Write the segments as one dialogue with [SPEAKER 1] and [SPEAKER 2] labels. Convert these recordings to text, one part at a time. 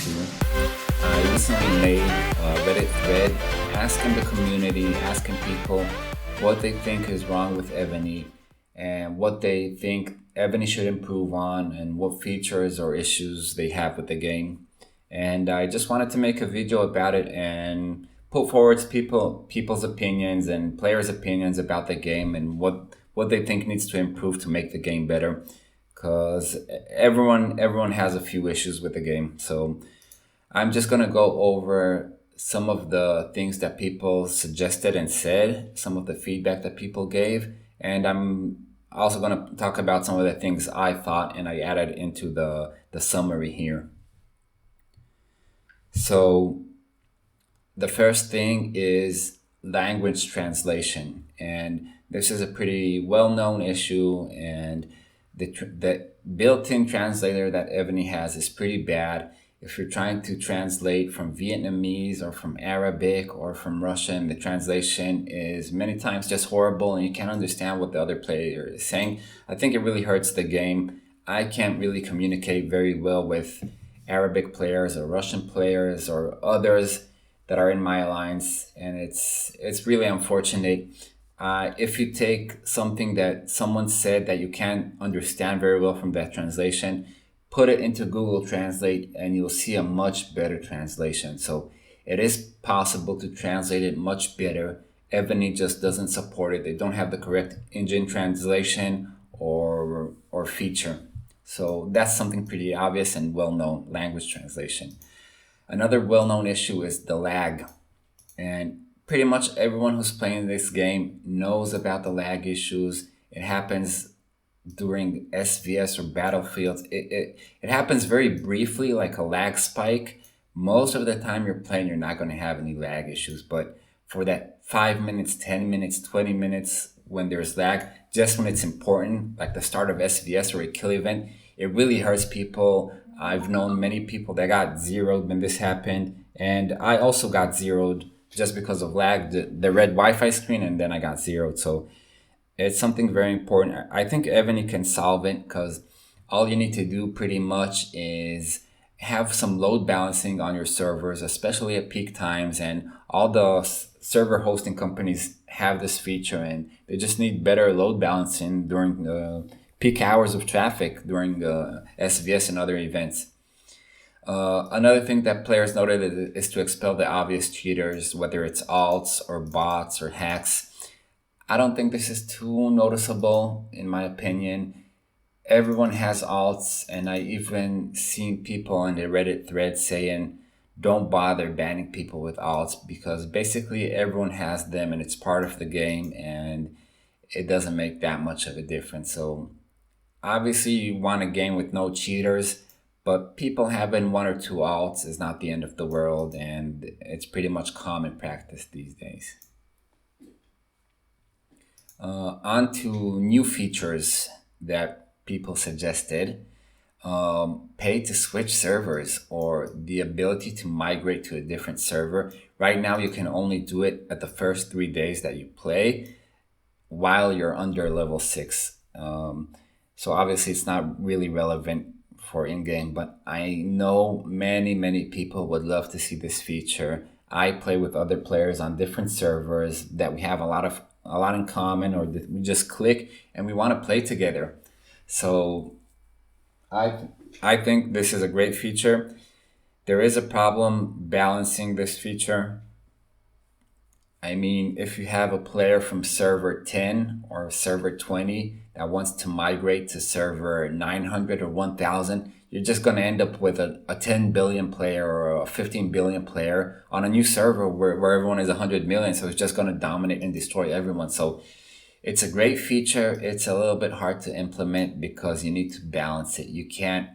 [SPEAKER 1] to. I recently made a Reddit thread asking the community, asking people what they think is wrong with Evony and what they think Evony should improve on and what features or issues they have with the game. And I just wanted to make a video about it and put forward people's opinions and players' opinions about the game and what they think needs to improve to make the game better. Because everyone has a few issues with the game. So I'm just gonna go over some of the things that people suggested and said, some of the feedback that people gave, and I'm also gonna talk about some of the things I thought and I added into the summary here. So the first thing is language translation, and this is a pretty well-known issue, and the built-in translator that Evony has is pretty bad. If you're trying to translate from Vietnamese or from Arabic or from Russian, the translation is many times just horrible and you can't understand what the other player is saying. I think it really hurts the game. I can't really communicate very well with Arabic players or Russian players or others that are in my alliance, and it's really unfortunate. If you take something that someone said that you can't understand very well from that translation, put it into Google Translate and you'll see a much better translation. So it is possible to translate it much better. Ebony just doesn't support it. They don't have the correct engine translation or feature. So that's something pretty obvious and well-known, language translation. Another well-known issue is the lag. And pretty much everyone who's playing this game knows about the lag issues. It happens during SVS or battlefields. It happens very briefly, like a lag spike. Most of the time you're playing, you're not going to have any lag issues. But for that 5 minutes, 10 minutes, 20 minutes when there's lag, just when it's important, like the start of SVS or a kill event, it really hurts people. I've known many people that got zeroed when this happened. And I also got zeroed just because of lag, the red Wi-Fi screen, and then I got zeroed. So it's something very important. I think Evony can solve it because all you need to do pretty much is have some load balancing on your servers, especially at peak times. And all the server hosting companies have this feature, and they just need better load balancing during the peak hours of traffic during SVS and other events. Another thing that players noted is to expel the obvious cheaters, whether it's alts or bots or hacks. I don't think this is too noticeable, in my opinion. Everyone has alts, and I even seen people in the Reddit thread saying, don't bother banning people with alts because basically everyone has them and it's part of the game and it doesn't make that much of a difference. So obviously you want a game with no cheaters, but people having one or two alts is not the end of the world, and it's pretty much common practice these days. On to new features that people suggested. Pay to switch servers or the ability to migrate to a different server. Right now you can only do it at the first 3 days that you play while you're under level 6. So obviously it's not really relevant for in-game, but I know many people would love to see this feature. I play with other players on different servers that we have a lot in common, or we just click and we want to play together. So I think this is a great feature. There is a problem balancing this feature. I mean, if you have a player from server 10 or server 20 that wants to migrate to server 900 or 1000, you're just going to end up with a 10 billion player or a 15 billion player on a new server where everyone is 100 million. So it's just going to dominate and destroy everyone. So it's a great feature. It's a little bit hard to implement because you need to balance it. You can't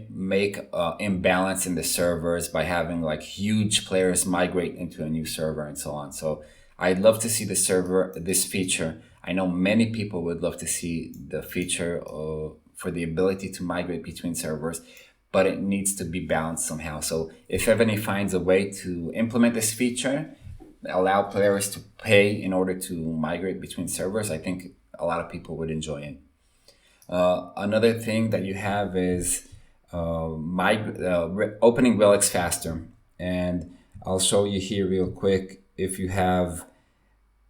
[SPEAKER 1] make imbalance in the servers by having like huge players migrate into a new server and so on. So I'd love to see this feature. I know many people would love to see the feature for the ability to migrate between servers, but it needs to be balanced somehow. So if Ebony finds a way to implement this feature, allow players to pay in order to migrate between servers, I think a lot of people would enjoy it. Another thing that you have is opening relics faster. And I'll show you here real quick. If you have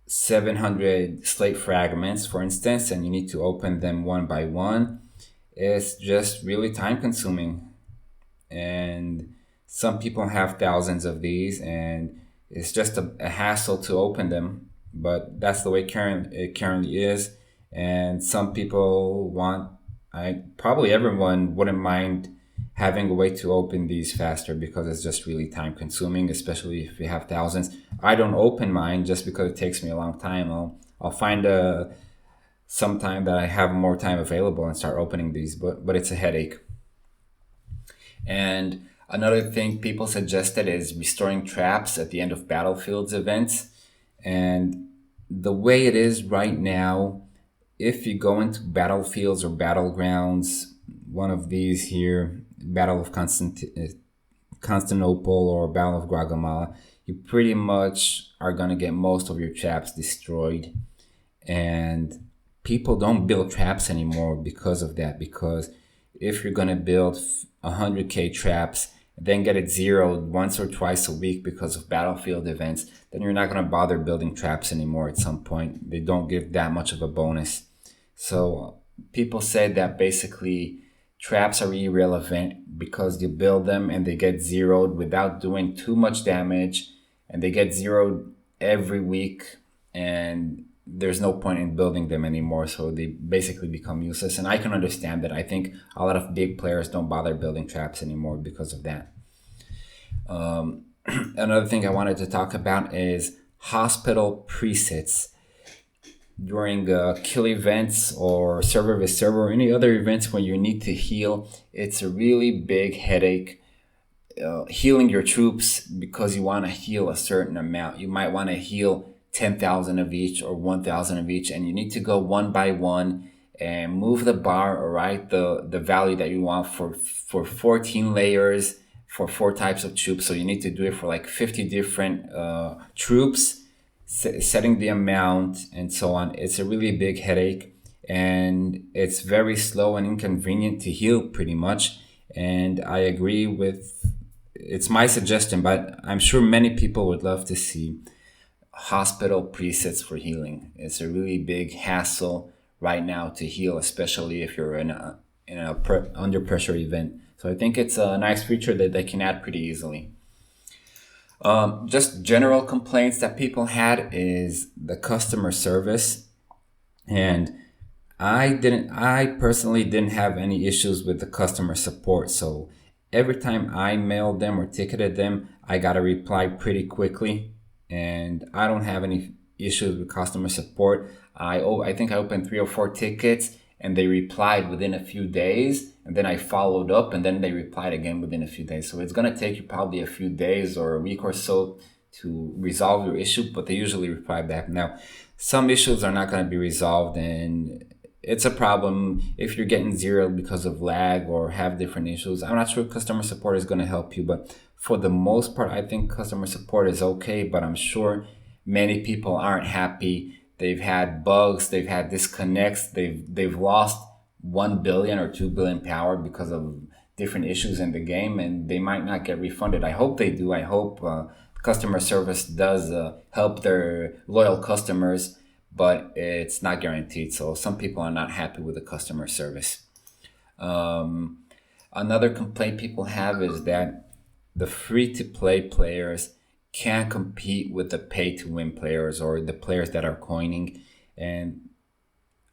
[SPEAKER 1] 700 slate fragments, for instance, and you need to open them one by one, it's just really time consuming. And some people have thousands of these, and it's just a hassle to open them. But that's the way it currently is. And some people want, I probably everyone wouldn't mind having a way to open these faster because it's just really time consuming, especially if you have thousands. I don't open mine just because it takes me a long time. I'll find a some time that I have more time available and start opening these, but it's a headache. And another thing people suggested is restoring traps at the end of battlefields events. And the way it is right now, if you go into battlefields or battlegrounds, one of these here, Battle of Constantinople or Battle of Guatemala, you pretty much are going to get most of your traps destroyed. And people don't build traps anymore because of that. Because if you're going to build 100k traps, then get it zeroed once or twice a week because of battlefield events, then you're not going to bother building traps anymore at some point. They don't give that much of a bonus. So people said that basically traps are irrelevant because you build them and they get zeroed without doing too much damage, and they get zeroed every week, and there's no point in building them anymore, so they basically become useless. And I can understand that. I think a lot of big players don't bother building traps anymore because of that. Another thing I wanted to talk about is hospital presets. During kill events or server vs server or any other events when you need to heal, it's a really big headache healing your troops because you want to heal a certain amount. You might want to heal 10,000 of each or 1,000 of each, and you need to go one by one and move the bar or write the value that you want for 14 layers for 4 types of troops. So you need to do it for like 50 different troops, setting the amount and so on. It's a really big headache, and it's very slow and inconvenient to heal pretty much. And I agree with, it's my suggestion, but I'm sure many people would love to see hospital presets for healing. It's a really big hassle right now to heal, especially if you're in a under pressure event. So I think it's a nice feature that they can add pretty easily. Just general complaints that people had is the customer service, and I personally didn't have any issues with the customer support. So every time I mailed them or ticketed them, I got a reply pretty quickly, and I don't have any issues with customer support. I think I opened 3 or 4 tickets and they replied within a few days, and then I followed up and then they replied again within a few days. So it's going to take you probably a few days or a week or so to resolve your issue, but they usually reply back. Now, some issues are not going to be resolved, and it's a problem if you're getting zeroed because of lag or have different issues. I'm not sure customer support is going to help you, but for the most part, I think customer support is okay, but I'm sure many people aren't happy. They've had bugs, they've had disconnects, they've lost 1 billion or 2 billion power because of different issues in the game, and they might not get refunded. I hope they do. I hope customer service does help their loyal customers, but it's not guaranteed. So some people are not happy with the customer service. Another complaint people have is that the free-to-play players can't compete with the pay-to-win players or the players that are coining. And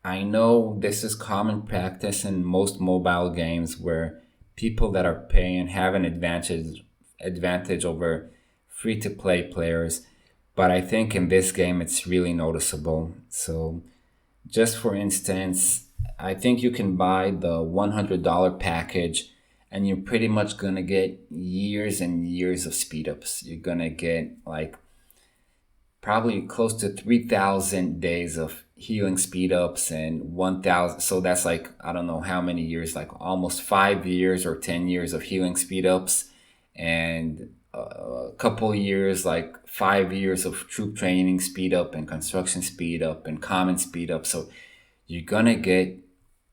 [SPEAKER 1] I know this is common practice in most mobile games where people that are paying have an advantage over free-to-play players. But I think in this game it's really noticeable. So just for instance, I think you can buy the $100 package and you're pretty much going to get years and years of speed ups. You're going to get like probably close to 3,000 days of healing speed ups and 1,000. So that's like, I don't know how many years, like almost 5 years or 10 years of healing speed ups, and a couple years, like 5 years of troop training speed up and construction speed up and common speed up. So you're going to get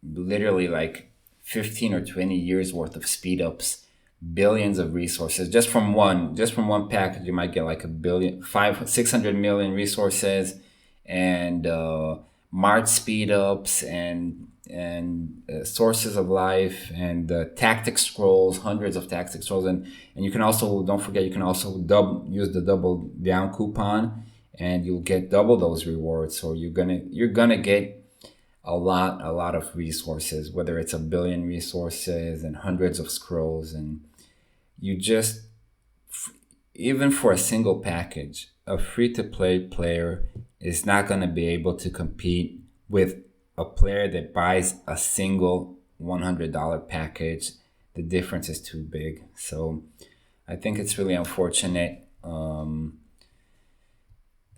[SPEAKER 1] literally like 15 or 20 years worth of speed ups, billions of resources just from one package. You might get like a billion, 600 million resources, and March speed ups, and sources of life, and tactic scrolls, hundreds of tactic scrolls, and you can also, don't forget, you can also use the double down coupon, and you'll get double those rewards. So you're gonna get a lot of resources, whether it's a billion resources and hundreds of scrolls. And you just, even for a single package, a free-to-play player is not going to be able to compete with a player that buys a single $100 package. The difference is too big. So I think it's really unfortunate.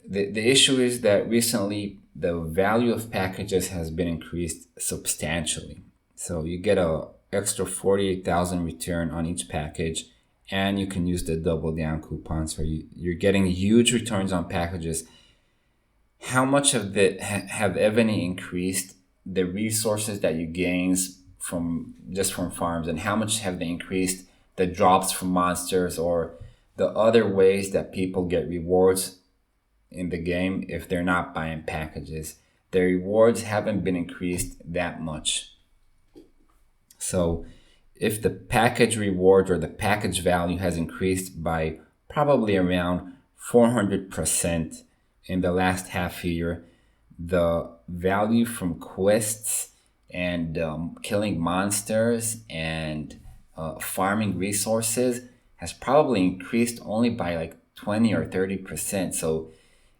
[SPEAKER 1] The issue is that recently the value of packages has been increased substantially. So you get a extra 48,000 return on each package, and you can use the double down coupon. So you're getting huge returns on packages. How much of the have Evony increased the resources that you gain from farms, and how much have they increased the drops from monsters or the other ways that people get rewards in the game if they're not buying packages? Their rewards haven't been increased that much. So if the package reward or the package value has increased by probably around 400% in the last half year, the value from quests and killing monsters and farming resources has probably increased only by like 20 or 30%. So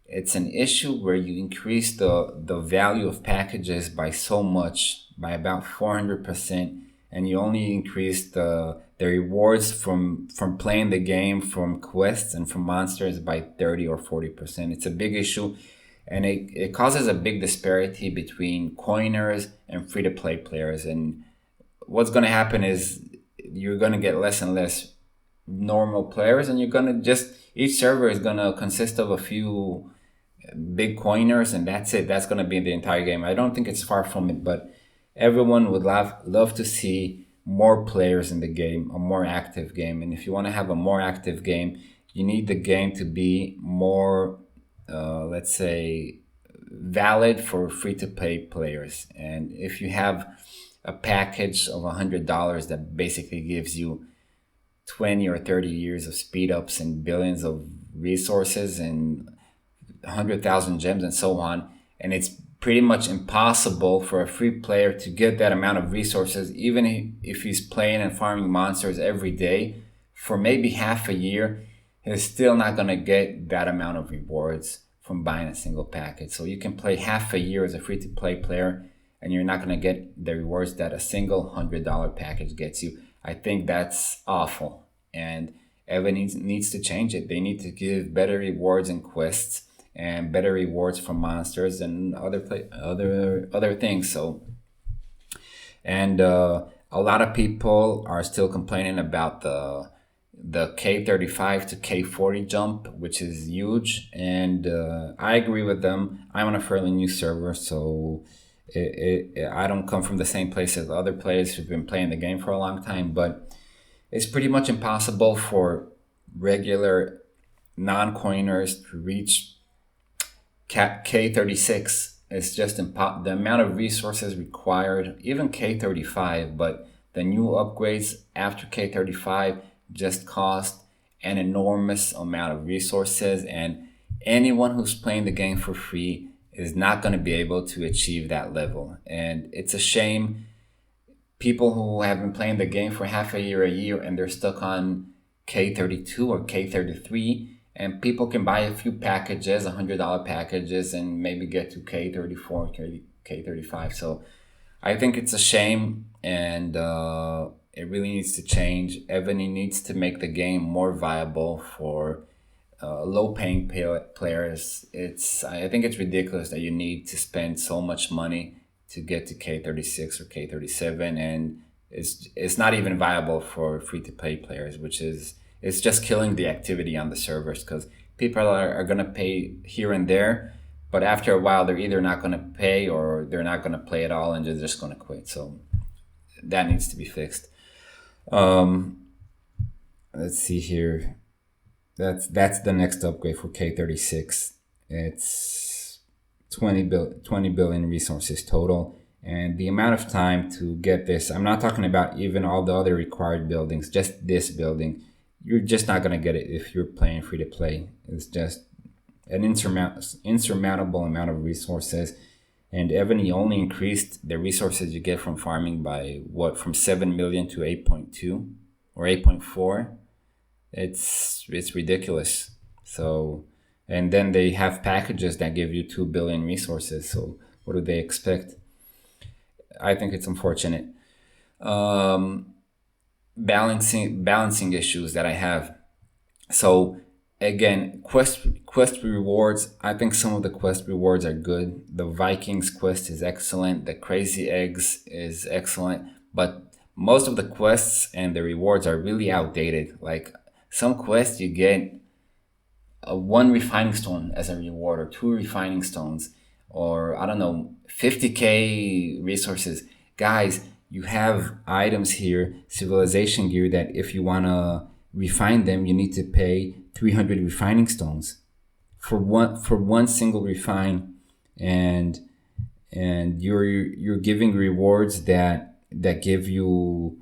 [SPEAKER 1] it's an issue where you increase the value of packages by so much, by about 400%, and you only increase the rewards from playing the game, from quests and from monsters, by 30 or 40%. It's a big issue, and it causes a big disparity between coiners and free-to-play players. And what's going to happen is you're going to get less and less normal players, and you're going to each server is going to consist of a few big coiners, and that's it. That's going to be the entire game. I don't think it's far from it, but everyone would love to see more players in the game, a more active game. And if you want to have a more active game, you need the game to be more, let's say, valid for free-to-play players. And if you have a package of $100 that basically gives you 20 or 30 years of speed ups and billions of resources and 100,000 gems and so on, and it's pretty much impossible for a free player to get that amount of resources, even if he's playing and farming monsters every day for maybe half a year, he's still not going to get that amount of rewards from buying a single package. So you can play half a year as a free-to-play player, and you're not going to get the rewards that a single $100 package gets you. I think that's awful, and Evony needs to change it. They need to give better rewards and quests, and better rewards from monsters and other things. So, and a lot of people are still complaining about the K35 to K40 jump, which is huge, and I agree with them. I'm on a fairly new server, so I don't come from the same place as other players who've been playing the game for a long time, but it's pretty much impossible for regular non-coiners to reach K36. It's just the amount of resources required, even K35, but the new upgrades after K35 just cost an enormous amount of resources, and anyone who's playing the game for free is not going to be able to achieve that level. And it's a shame. People who have been playing the game for half a year, and they're stuck on K32 or K33, and people can buy a few packages, $100 packages, and maybe get to K34, K35. So I think it's a shame, and it really needs to change. Evony needs to make the game more viable for low-paying players. I think it's ridiculous that you need to spend so much money to get to K36 or K37, and it's not even viable for free-to-play players, it's just killing the activity on the servers, because people are going to pay here and there, but after a while they're either not going to pay or they're not going to play at all, and they're just going to quit. So that needs to be fixed. Let's see here. That's the next upgrade for K36. It's 20 billion resources total. And the amount of time to get this, I'm not talking about even all the other required buildings, just this building. You're just not going to get it if you're playing free to play. It's just an insurmountable amount of resources. And Evony only increased the resources you get from farming by from 7 million to 8.2 or 8.4. It's ridiculous. So, and then they have packages that give you 2 billion resources. So what do they expect? I think it's unfortunate. Balancing issues that I have. So again, quest rewards. I think some of the quest rewards are good. The Vikings quest is excellent. The Crazy Eggs is excellent. But most of the quests and the rewards are really outdated. Like some quests you get one refining stone as a reward, or 2 refining stones, or I don't know, 50k resources. Guys, you have items here, civilization gear, that if you want to refine them, you need to pay 300 refining stones for one single refine, and you're giving rewards that give you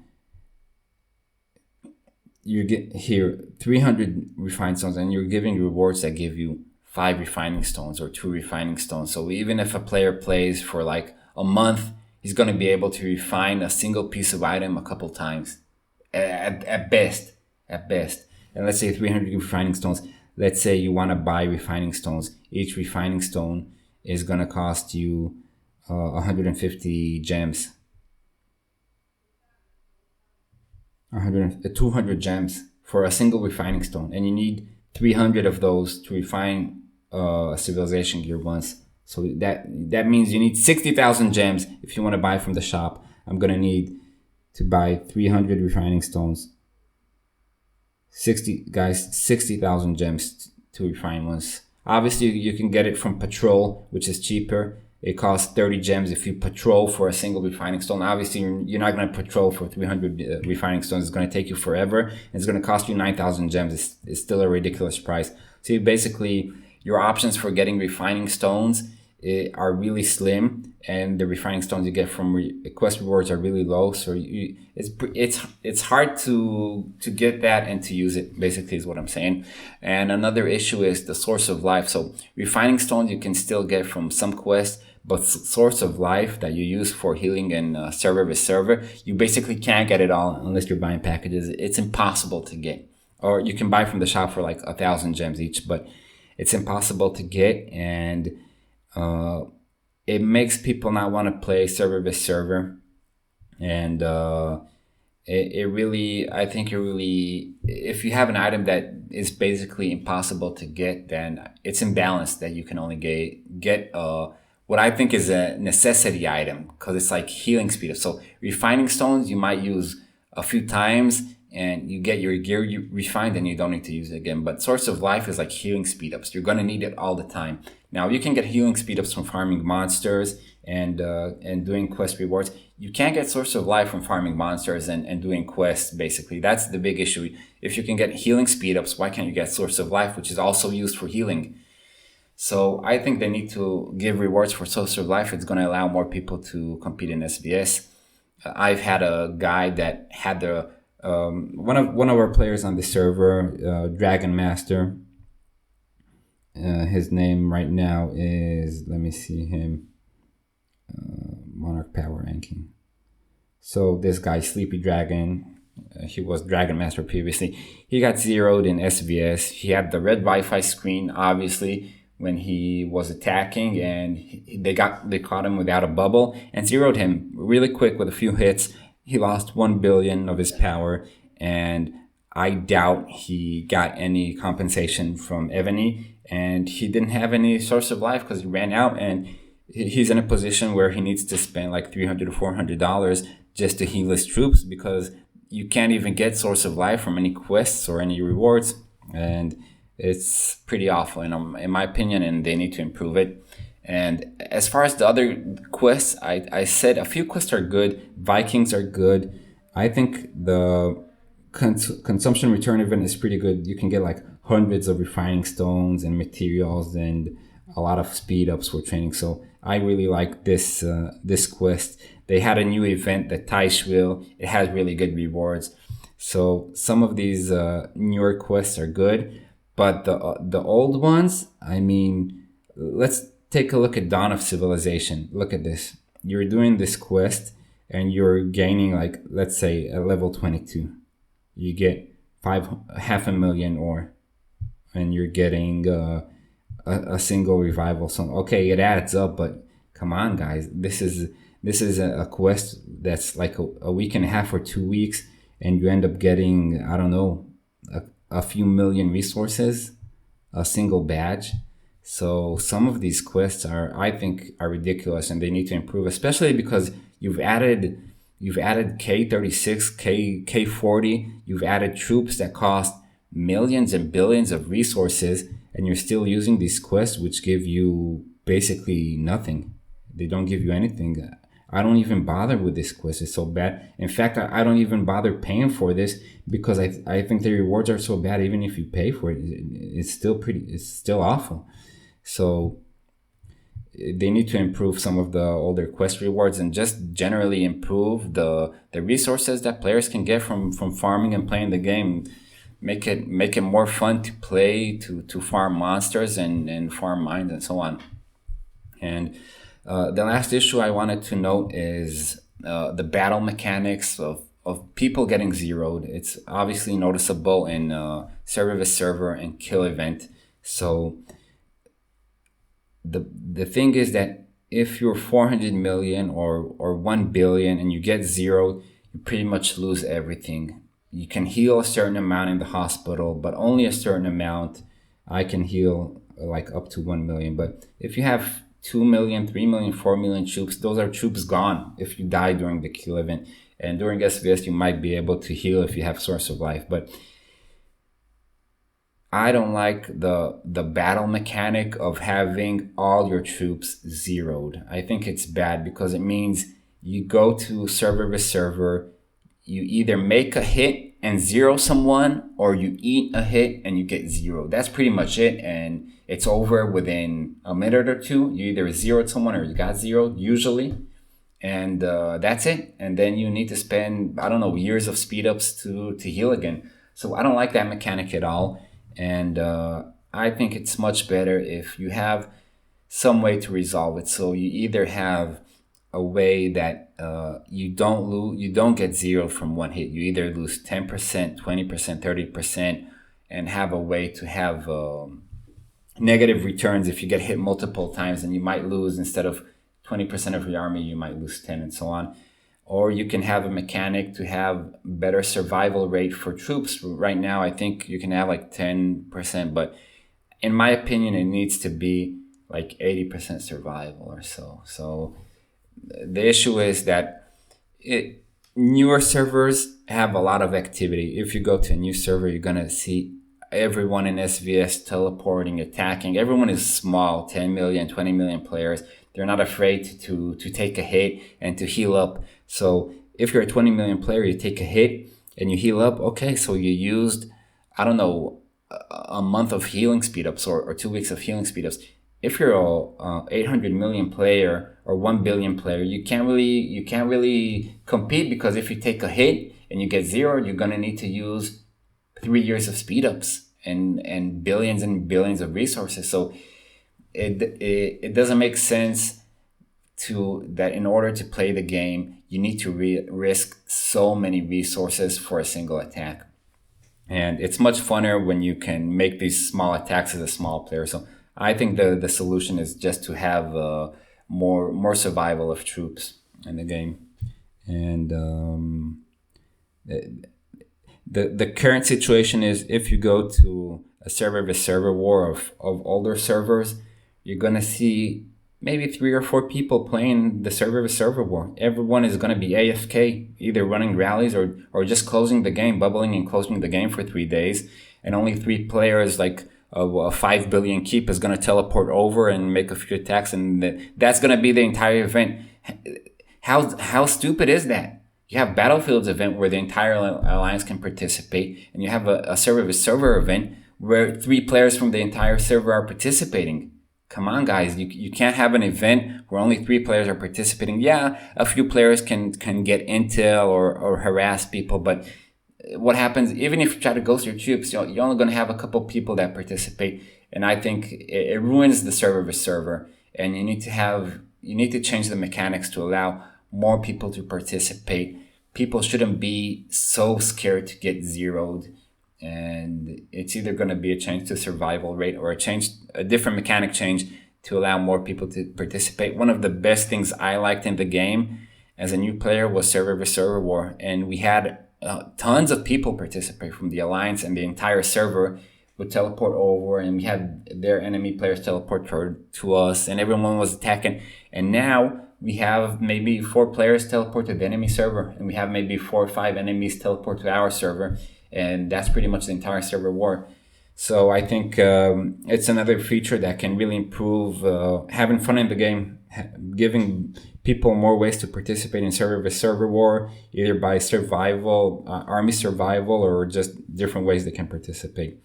[SPEAKER 1] get here 300 refined stones, and you're giving rewards that give you 5 refining stones or 2 refining stones. So even if a player plays for like a month, he's going to be able to refine a single piece of item a couple times at best. And let's say 300 refining stones. Let's say you want to buy refining stones. Each refining stone is going to cost you 150 gems. 200 gems for a single refining stone, and you need 300 of those to refine civilization gear once. So that means you need 60,000 gems if you want to buy from the shop. I'm gonna need to buy 300 refining stones. 60,000 gems to refine once. Obviously, you can get it from patrol, which is cheaper. It costs 30 gems if you patrol for a single refining stone. Obviously, you're not going to patrol for 300 refining stones. It's going to take you forever. And it's going to cost you 9,000 gems. It's still a ridiculous price. So basically, your options for getting refining stones are really slim, and the refining stones you get from quest rewards are really low. So it's hard to get that and to use it, basically, is what I'm saying. And another issue is the source of life. So refining stones you can still get from some quests, but source of life that you use for healing and server with server, you basically can't get it all unless you're buying packages. It's impossible to get. Or you can buy from the shop for like 1,000 gems each, but it's impossible to get, and it makes people not want to play server with server. And it really, I think it really, if you have an item that is basically impossible to get, then it's imbalanced that you can only get what I think is a necessity item, because it's like healing speed up. So refining stones you might use a few times and you get your gear refined and you don't need to use it again. But source of life is like healing speed ups. You're going to need it all the time. Now you can get healing speed ups from farming monsters and doing quest rewards. You can't get source of life from farming monsters and doing quests, basically. That's the big issue. If you can get healing speed ups, why can't you get source of life, which is also used for healing? So I think they need to give rewards for source of life. It's going to allow more people to compete in SBS. I've had a guy that had the one of our players on the server, Dragon Master. His name right now is, let me see him, Monarch Power Ranking. So this guy, Sleepy Dragon, he was Dragon Master previously. He got zeroed in SBS. He had the red Wi-Fi screen, obviously, when he was attacking, and they caught him without a bubble and zeroed him really quick with a few hits. He lost 1 billion of his power, and I doubt he got any compensation from Evony, and he didn't have any source of life because he ran out, and he's in a position where he needs to spend like $300 to $400 just to heal his troops, because you can't even get source of life from any quests or any rewards, and it's pretty awful in my opinion, and they need to improve it. And as far as the other quests, I said a few quests are good. Vikings are good. I think the consumption return event is pretty good. You can get like hundreds of refining stones and materials and a lot of speed ups for training. So I really like this quest. They had a new event, the Taishville. It has really good rewards. So some of these newer quests are good, but the old ones, I mean, let's take a look at Dawn of Civilization. Look at this. You're doing this quest and you're gaining, like, let's say at level 22, you get 500,000 ore, and you're getting a single revival. So okay, it adds up, but come on, guys, this is a quest that's like a week and a half or 2 weeks, and you end up getting, I don't know, a few million resources, a single badge. So some of these quests are, I think, are ridiculous, and they need to improve, especially because you've added K36, K40, you've added troops that cost millions and billions of resources, and you're still using these quests which give you basically nothing. They don't give you anything. I don't even bother with this quest. It's so bad. In fact, I don't even bother paying for this because I think the rewards are so bad. Even if you pay for it, it's still awful. So they need to improve some of the older quest rewards and just generally improve the resources that players can get from farming and playing the game. Make it more fun to play, to farm monsters and farm mines and so on. And the last issue I wanted to note is the battle mechanics of people getting zeroed. It's obviously noticeable in server vs server and kill event. So the thing is that if you're 400 million or 1 billion and you get zeroed, you pretty much lose everything. You can heal a certain amount in the hospital, but only a certain amount. I can heal like up to 1 million. But if you have 2 million, 3 million, 4 million troops, those are troops gone if you die during the kill event. And during SVS, you might be able to heal if you have Source of Life. But I don't like the battle mechanic of having all your troops zeroed. I think it's bad because it means you go to server vs server, you either make a hit and zero someone, or you eat a hit and you get zero. That's pretty much it, and it's over within a minute or two. You either zeroed someone or you got zeroed, usually, and that's it. And then you need to spend, I don't know, years of speed ups to heal again. So I don't like that mechanic at all, and I think it's much better if you have some way to resolve it. So you either have a way that you don't get zero from one hit. You either lose 10%, 20%, 30%, and have a way to have negative returns if you get hit multiple times, and you might lose, instead of 20% of your army, you might lose 10 and so on. Or you can have a mechanic to have better survival rate for troops. Right now, I think you can have like 10%, but in my opinion, it needs to be like 80% survival or so. So the issue is that newer servers have a lot of activity. If you go to a new server, you're going to see everyone in SVS teleporting, attacking. Everyone is small, 10 million, 20 million players. They're not afraid to take a hit and to heal up. So if you're a 20 million player, you take a hit and you heal up. Okay, so you used, I don't know, a month of healing speedups or 2 weeks of healing speedups. If you're a 800 million player or 1 billion player, you can't really compete, because if you take a hit and you get zero, you're gonna need to use 3 years of speedups and billions of resources. So it doesn't make sense to that in order to play the game, you need to risk so many resources for a single attack. And it's much funner when you can make these small attacks as a small player. So I think the solution is just to have more survival of troops in the game. And the current situation is, if you go to a server vs server war of older servers, you're gonna see maybe 3 or 4 people playing the server vs server war. Everyone is gonna be AFK, either running rallies or just closing the game, bubbling and closing the game for 3 days, and only 3 players like a 5 billion keep is going to teleport over and make a few attacks, and that's going to be the entire event. How stupid is that? You have Battlefield's event where the entire alliance can participate, and you have a server event where 3 players from the entire server are participating. Come on, guys. You can't have an event where only 3 players are participating. Yeah, a few players can get intel or harass people, but what happens, even if you try to ghost your troops, you're only going to have a couple people that participate. And I think it ruins the server, and you need to change the mechanics to allow more people to participate. People shouldn't be so scared to get zeroed. And it's either going to be a change to survival rate or a different mechanic change to allow more people to participate. One of the best things I liked in the game as a new player was server war, and we had tons of people participate from the alliance, and the entire server would teleport over, and we had their enemy players teleport to us, and everyone was attacking. And now we have maybe 4 players teleport to the enemy server, and we have maybe 4 or 5 enemies teleport to our server. And that's pretty much the entire server war. So I think it's another feature that can really improve having fun in the game, giving people more ways to participate in server war, either by survival, army survival, or just different ways they can participate.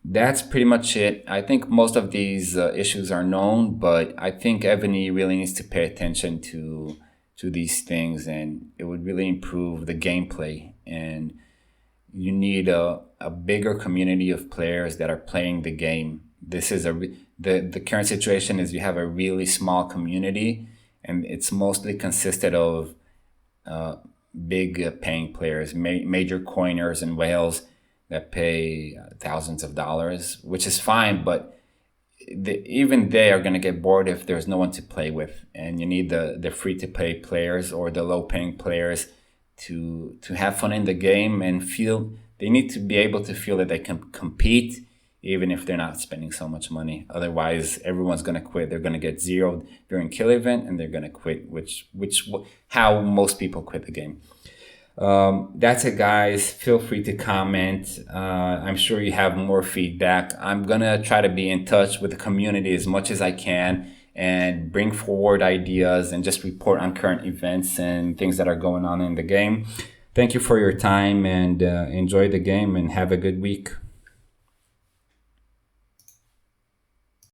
[SPEAKER 1] That's pretty much it. I think most of these issues are known, but I think Evony really needs to pay attention to these things, and it would really improve the gameplay. And you need a bigger community of players that are playing the game. This is the current situation is you have a really small community, and it's mostly consisted of big paying players, major coiners and whales that pay thousands of dollars, which is fine, but even they are going to get bored if there's no one to play with. And you need the free-to-play players or the low-paying players to have fun in the game and feel they need to be able to feel that they can compete even if they're not spending so much money. Otherwise, everyone's going to quit. They're going to get zeroed during kill event, and they're going to quit, which how most people quit the game. That's it, guys. Feel free to comment. I'm sure you have more feedback. I'm gonna try to be in touch with the community as much as I can and bring forward ideas and just report on current events and things that are going on in the game. Thank you for your time, and enjoy the game, and have a good week.